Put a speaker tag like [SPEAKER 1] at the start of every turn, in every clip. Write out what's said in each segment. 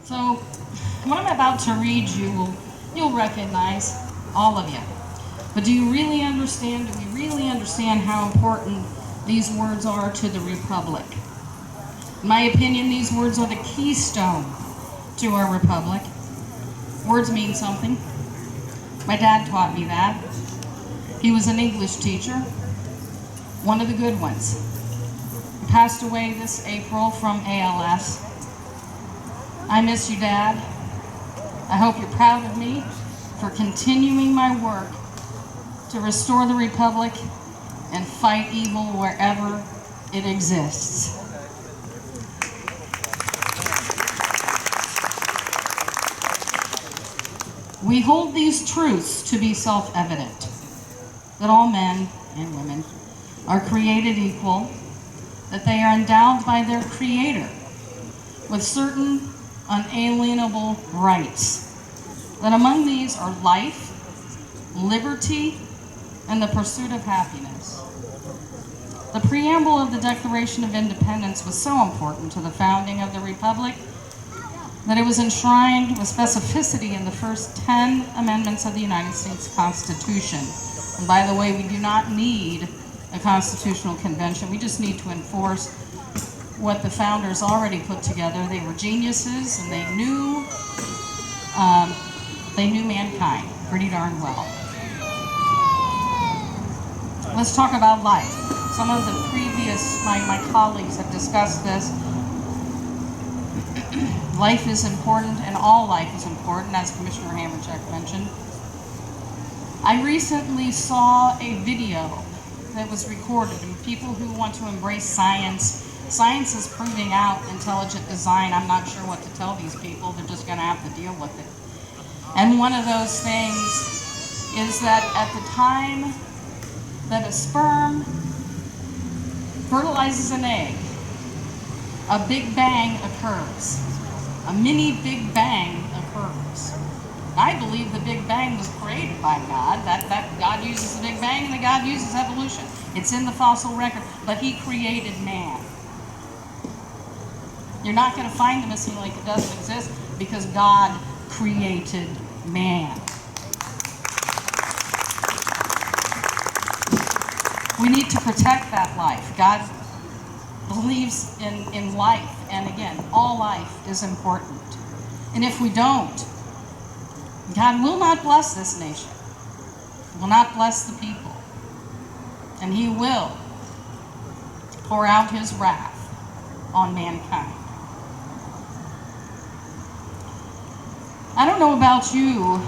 [SPEAKER 1] So, what I'm about to read you'll recognize, all of you. But do you really understand, do we really understand how important these words are to the Republic? In my opinion, these words are the keystone to our Republic. Words mean something. My dad taught me that. He was an English teacher, one of the good ones. He passed away this April from ALS. I miss you, Dad. I hope you're proud of me for continuing my work to restore the Republic and fight evil wherever it exists. We hold these truths to be self-evident, that all men and women are created equal, that they are endowed by their Creator with certain unalienable rights, that among these are life, liberty, and the pursuit of happiness. The preamble of the Declaration of Independence was so important to the founding of the Republic that it was enshrined with specificity in the first 10 amendments of the United States Constitution. And by the way, we do not need a constitutional convention. We just need to enforce what the founders already put together. They were geniuses, and they knew mankind pretty darn well. Let's talk about life. Some of the previous, my colleagues have discussed this. Life is important, and all life is important, as Commissioner Hammercheck mentioned. I recently saw a video that was recorded, and people who want to embrace science is proving out intelligent design. I'm not sure what to tell these people. They're just going to have to deal with it. And one of those things is that at the time that a sperm fertilizes an egg, a big bang occurs. A mini Big Bang occurs. I believe the Big Bang was created by God, that God uses the Big Bang and that God uses evolution. It's in the fossil record, but He created man. You're not going to find the missing link. It doesn't exist because God created man. We need to protect that life. God believes in life, and again, all life is important. And if we don't, God will not bless this nation, will not bless the people, and He will pour out His wrath on mankind. I don't know about you,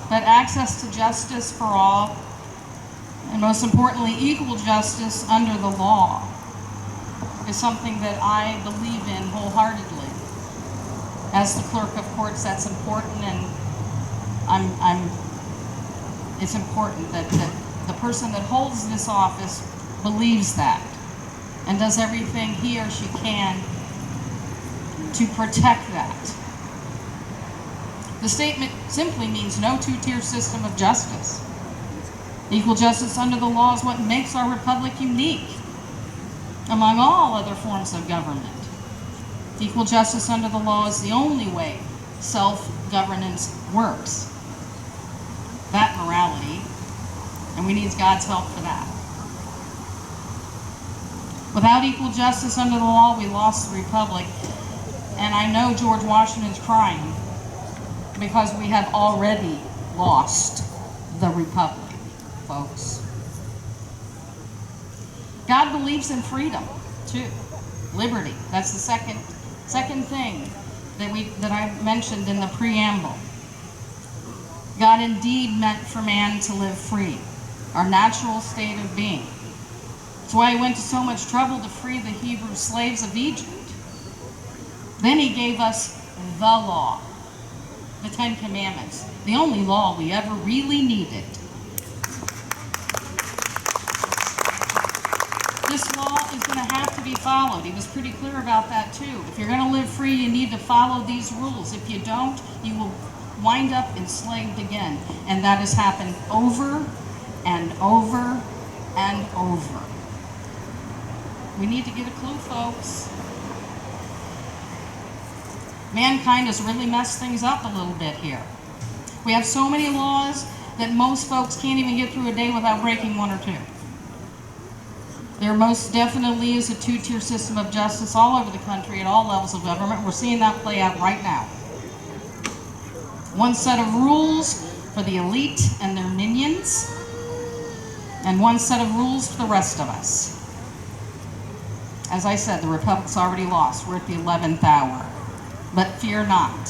[SPEAKER 1] but access to justice for all, and most importantly, equal justice under the law, is something that I believe in wholeheartedly. As the clerk of courts, that's important, and it's important that the person that holds this office believes that and does everything he or she can to protect that. The statement simply means no two-tier system of justice. Equal justice under the law is what makes our republic unique among all other forms of government. Equal justice under the law is the only way self-governance works. That morality, and we need God's help for that. Without equal justice under the law, we lost the republic. And I know George Washington's crying because we have already lost the republic, folks. God believes in freedom, too. Liberty. That's the second thing that I mentioned in the preamble. God indeed meant for man to live free, our natural state of being. That's why He went to so much trouble to free the Hebrew slaves of Egypt. Then He gave us the law, the 10 Commandments, the only law we ever really needed. This law is going to have to be followed. He was pretty clear about that too. If you're going to live free, you need to follow these rules. If you don't, you will wind up enslaved again. And that has happened over and over and over. We need to get a clue, folks. Mankind has really messed things up a little bit here. We have so many laws that most folks can't even get through a day without breaking one or two. There most definitely is a two-tier system of justice all over the country at all levels of government. We're seeing that play out right now. One set of rules for the elite and their minions, and one set of rules for the rest of us. As I said, the Republic's already lost. We're at the 11th hour. But fear not.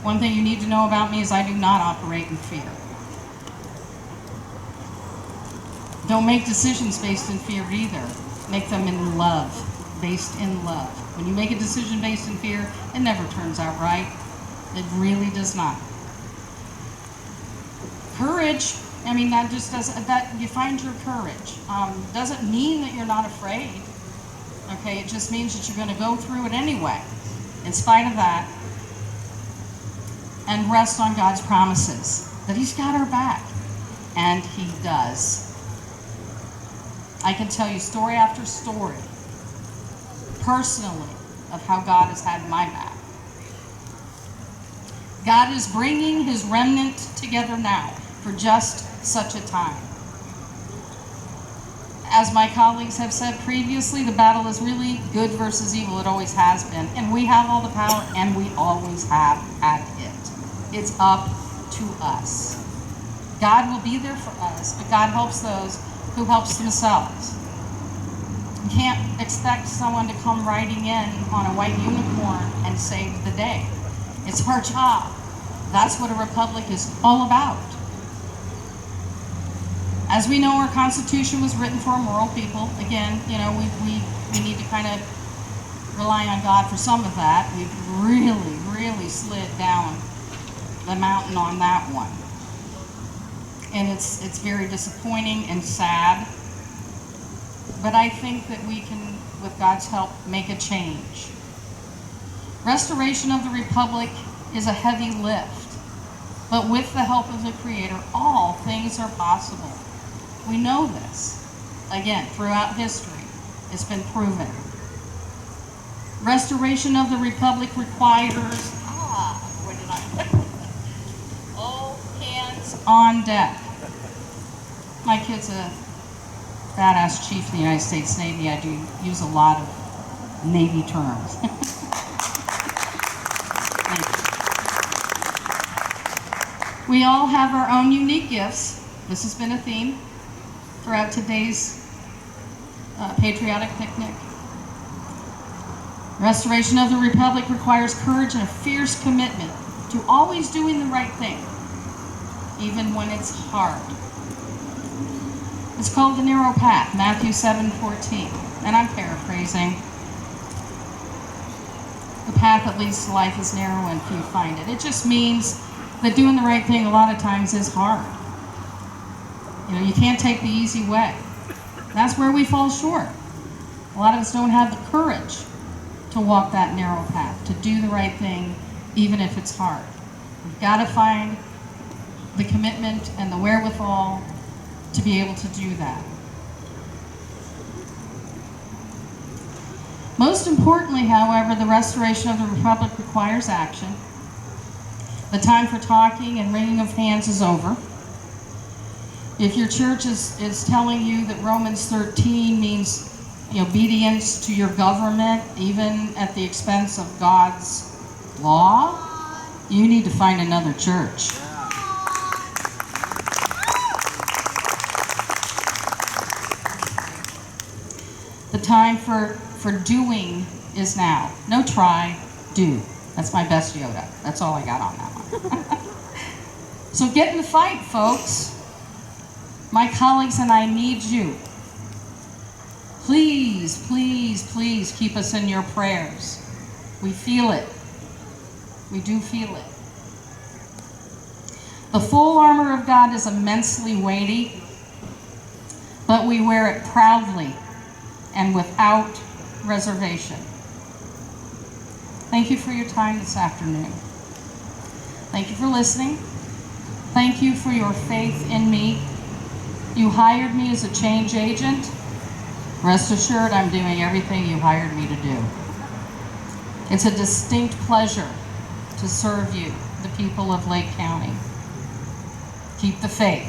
[SPEAKER 1] One thing you need to know about me is I do not operate in fear. Don't make decisions based in fear either. Make them in love, based in love. When you make a decision based in fear, it never turns out right. It really does not. Courage, I mean, that just doesn't, that you find your courage. Doesn't mean that you're not afraid. Okay, it just means that you're going to go through it anyway, in spite of that, and rest on God's promises, that He's got our back, and He does. I can tell you story after story, personally, of how God has had my back. God is bringing His remnant together now for just such a time. As my colleagues have said previously, the battle is really good versus evil. It always has been. And we have all the power, and we always have had it. It's up to us. God will be there for us, but God helps those who helps themselves. You can't expect someone to come riding in on a white unicorn and save the day. It's our job. That's what a republic is all about. As we know, our Constitution was written for moral people. Again, you know, we need to kind of rely on God for some of that. We've really slid down the mountain on that one. And it's very disappointing and sad. But I think that we can, with God's help, make a change. Restoration of the Republic is a heavy lift. But with the help of the Creator, all things are possible. We know this. Again, throughout history, it's been proven. Restoration of the Republic requires, where did I? All hands on deck. My kid's a badass chief of the United States Navy. I do use a lot of Navy terms. We all have our own unique gifts. This has been a theme throughout today's patriotic picnic. Restoration of the Republic requires courage and a fierce commitment to always doing the right thing, even when it's hard. It's called the narrow path, Matthew 7:14, and I'm paraphrasing. The path that leads to life is narrow and few find it. It just means that doing the right thing a lot of times is hard. You know, you can't take the easy way. That's where we fall short. A lot of us don't have the courage to walk that narrow path, to do the right thing, even if it's hard. We've got to find the commitment and the wherewithal to be able to do that. Most importantly, however, the restoration of the Republic requires action. The time for talking and wringing of hands is over. If your church is telling you that Romans 13 means obedience to your government, even at the expense of God's law, you need to find another church. The time for doing is now. No try, do. That's my best Yoda. That's all I got on that one. So get in the fight, folks. My colleagues and I need you. Please, please, please keep us in your prayers. We feel it. We do feel it. The full armor of God is immensely weighty, but we wear it proudly and without reservation. Thank you for your time this afternoon. Thank you for listening. Thank you for your faith in me. You hired me as a change agent. Rest assured, I'm doing everything you hired me to do. It's a distinct pleasure to serve you, the people of Lake County. Keep the faith.